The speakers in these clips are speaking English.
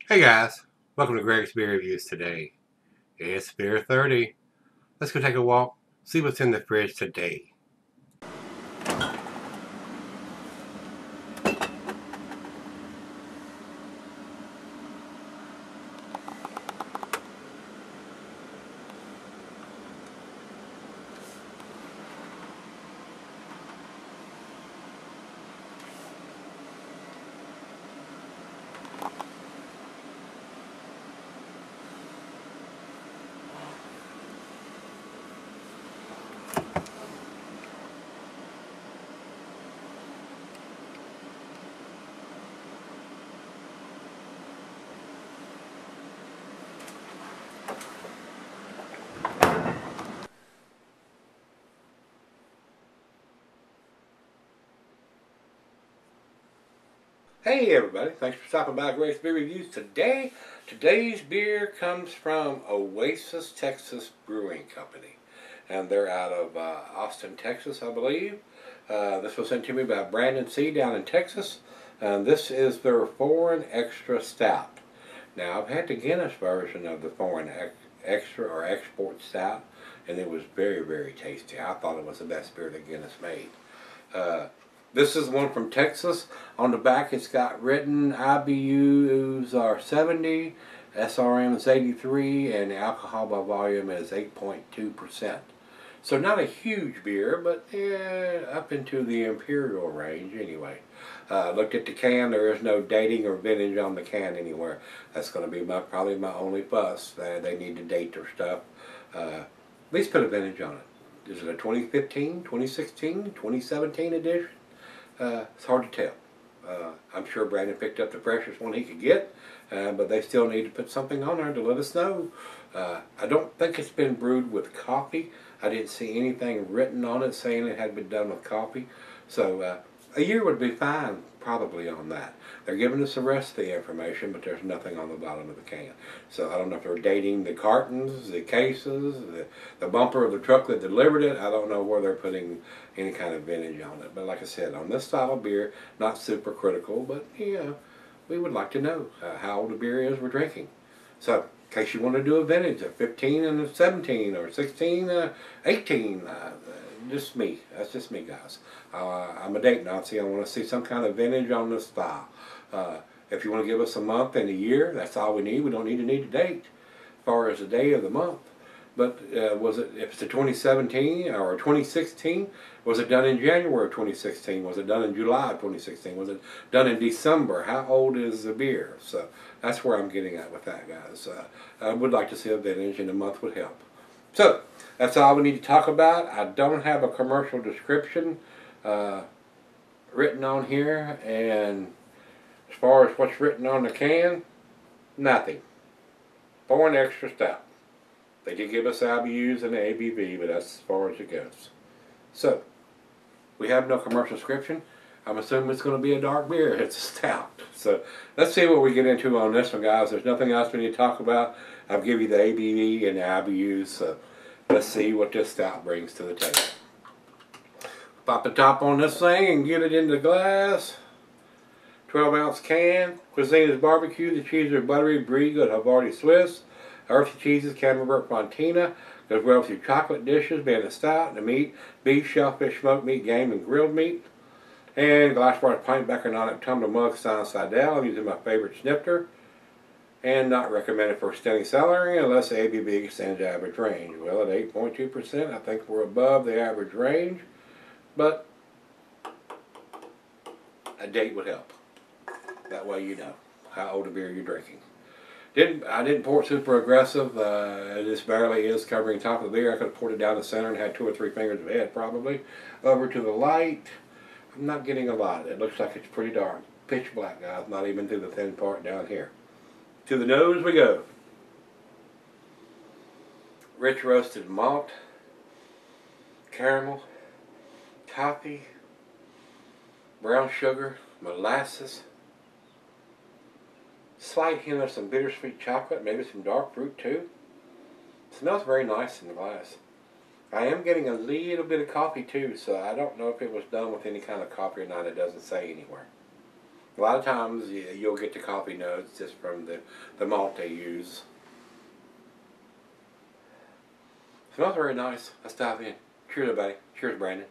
Hey guys, welcome to Gregsbeerreviews today. It's Beer 30. Let's go take a walk, see what's in the fridge today. Hey everybody, thanks for stopping by Gregsbeerreviews today. Today's beer comes from Oasis, Texas Brewing Company. And they're out of Austin, Texas, I believe. This was sent to me by Brandon C. down in Texas. And this is their Foreign Extra Stout. Now, I've had the Guinness version of the Foreign Extra or Export Stout, and it was very, very tasty. I thought it was the best beer that Guinness made. This is one from Texas. On the back it's got written IBUs are 70, SRM is 83, and the alcohol by volume is 8.2%. So not a huge beer, but up into the imperial range anyway. Looked at the can, there is no dating or vintage on the can anywhere. That's going to be probably my only fuss. They need to date their stuff. At least put a vintage on it. Is it a 2015, 2016, 2017 edition? It's hard to tell. I'm sure Brandon picked up the freshest one he could get, but they still need to put something on there to let us know. I don't think it's been brewed with coffee. I didn't see anything written on it saying it had been done with coffee. So a year would be fine probably on that. They're giving us the rest of the information, but there's nothing on the bottom of the can. So I don't know if they're dating the cartons, the cases, the bumper of the truck that delivered it. I don't know where they're putting any kind of vintage on it. But like I said, on this style of beer, not super critical, but we would like to know how old the beer is we're drinking. So in case you want to do a vintage, a 15 and a 17 or 16, 18, just me. That's just me, guys. I'm a date Nazi. I want to see some kind of vintage on this style. If you want to give us a month and a year, that's all we need. We don't need a date as far as the day of the month. But was it, if it's a 2017 or 2016, was it done in January of 2016? Was it done in July of 2016? Was it done in December? How old is the beer? So that's where I'm getting at with that, guys. I would like to see a vintage, and a month would help. So that's all we need to talk about. I don't have a commercial description written on here, and as far as what's written on the can, nothing. Foreign Extra Stout. They did give us IBUs and the ABV, but that's as far as it goes. So, we have no commercial description. I'm assuming it's going to be a dark beer. It's a stout. So, let's see what we get into on this one, guys. There's nothing else we need to talk about. I'll give you the ABV and the IBUs. So, let's see what this stout brings to the table. Pop the top on this thing and get it in the glass. 12-ounce can. Cuisine is barbecue. The cheeses are buttery, brie, good Havarti Swiss. Earthy cheeses, Camembert Fontina, goes well with your chocolate dishes, being a stout, and the meat, beef, shellfish, smoked meat, game, and grilled meat. And glassware pint bacchanonic tumbler mug, Stein Seidel. I'm using my favorite snifter. And not recommended for extending celery unless the ABV extends average range. Well, at 8.2%, I think we're above the average range, but a date would help. That way you know how old a beer you're drinking. I didn't pour it super aggressive. This barely is covering top of the beer. I could have poured it down the center and had 2 or 3 fingers of head probably. Over to the light. I'm not getting a lot. It looks like it's pretty dark. Pitch black, guys. Not even through the thin part down here. To the nose we go. Rich roasted malt, caramel, toffee, brown sugar, molasses. Slight hint of some bittersweet chocolate, maybe some dark fruit too. It smells very nice in the glass. I am getting a little bit of coffee too, so I don't know if it was done with any kind of coffee or not. It doesn't say anywhere. A lot of times you'll get the coffee notes just from the malt they use. Smells very nice. Let's dive in. Cheers, everybody. Cheers, Brandon.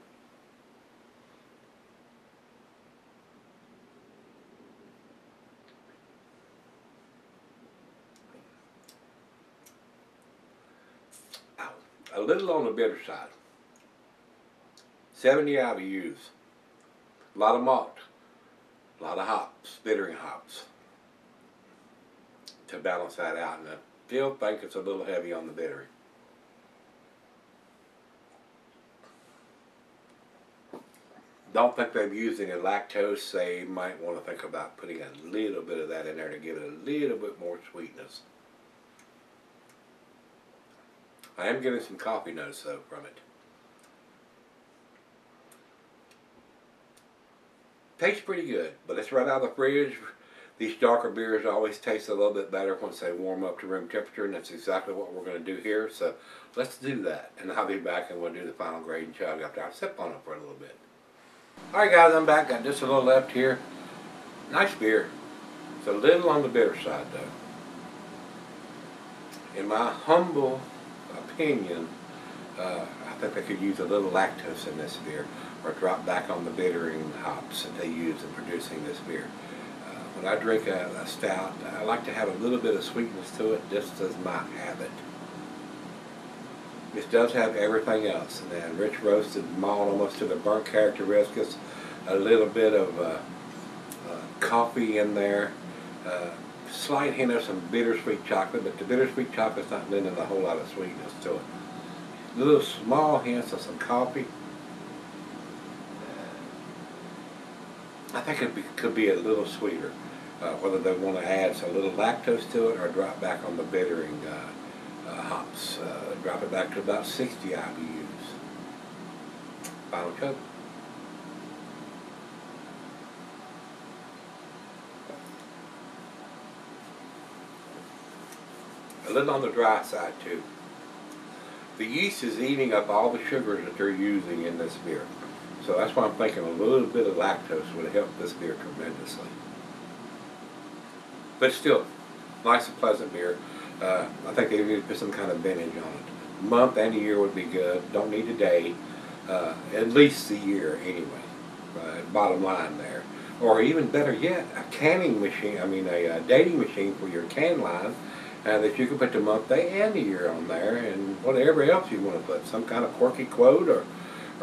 A little on the bitter side. 70 IBUs. A lot of malt. A lot of hops, bittering hops, to balance that out. And I still think it's a little heavy on the bittering. Don't think they've used any lactose. They might want to think about putting a little bit of that in there to give it a little bit more sweetness. I am getting some coffee notes though from it. Tastes pretty good, but it's right out of the fridge. These darker beers always taste a little bit better once they warm up to room temperature, and that's exactly what we're going to do here. So let's do that, and I'll be back and we'll do the final grade and chug after I sip on it for a little bit. Alright guys, I'm back. Got just a little left here. Nice beer. It's a little on the bitter side though. In my humble opinion, I think they could use a little lactose in this beer, or drop back on the bittering hops that they use in producing this beer. When I drink a stout, I like to have a little bit of sweetness to it, just as my habit. This does have everything else, and then rich roasted malt almost to the burnt characteristics, a little bit of coffee in there, slight hint of some bittersweet chocolate, but the bittersweet chocolate's not lending a whole lot of sweetness to it. Little small hints of some coffee. I think it could be a little sweeter, whether they want to add a little lactose to it or drop back on the bittering hops. Drop it back to about 60 IBUs. Final chug. A little on the dry side too. The yeast is eating up all the sugars that they're using in this beer. So that's why I'm thinking a little bit of lactose would help this beer tremendously. But still, nice and pleasant beer. I think they need to put some kind of vintage on it. Month and a year would be good. Don't need a day. At least a year anyway. Bottom line there. Or even better yet, a canning machine, a dating machine for your can line, that you can put the month, day, and the year on there, and whatever else you want to put. Some kind of quirky quote or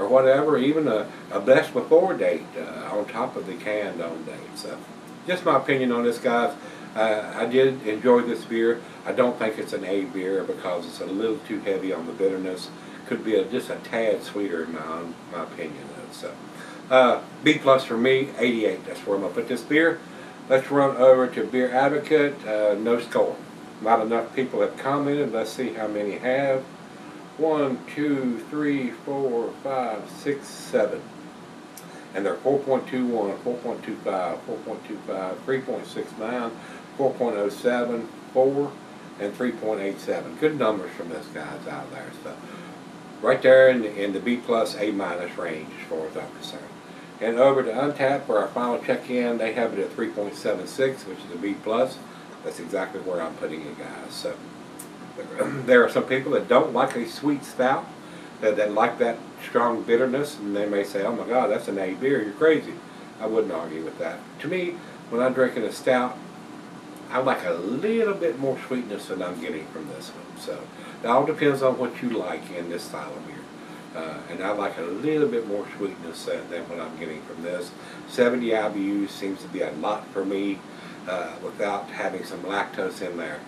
whatever, even a best before date on top of the canned on date. So, just my opinion on this, guys. I did enjoy this beer. I don't think it's an A beer because it's a little too heavy on the bitterness. Could be just a tad sweeter in my opinion. So, B plus for me, 88. That's where I'm going to put this beer. Let's run over to Beer Advocate. No score. Not enough people have commented. Let's see how many have. 1, 2, 3, 4, 5, 6, 7. And they're 4.21, 4.25, 4.25, 3.69, 4.07, 4, and 3.87. Good numbers from this guys out there. So right there in the B plus A minus range as far as I'm concerned. And over to Untappd for our final check-in, they have it at 3.76, which is a B plus. That's exactly where I'm putting it, guys. So there are some people that don't like a sweet stout, that like that strong bitterness, and they may say, oh my God, that's an A beer, you're crazy. I wouldn't argue with that. To me, when I'm drinking a stout, I like a little bit more sweetness than I'm getting from this one. So it all depends on what you like in this style of beer. And I like a little bit more sweetness than what I'm getting from this. 70 IBUs seems to be a lot for me without having some lactose in there.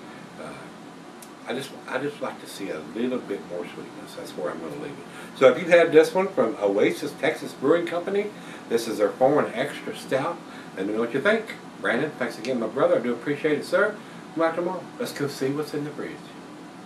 I just like to see a little bit more sweetness. That's where I'm going to leave it. So if you've had this one from Oasis, Texas Brewing Company, this is their foreign extra stout. Let me know what you think. Brandon, thanks again, my brother. I do appreciate it, sir. Come back tomorrow. Let's go see what's in the fridge.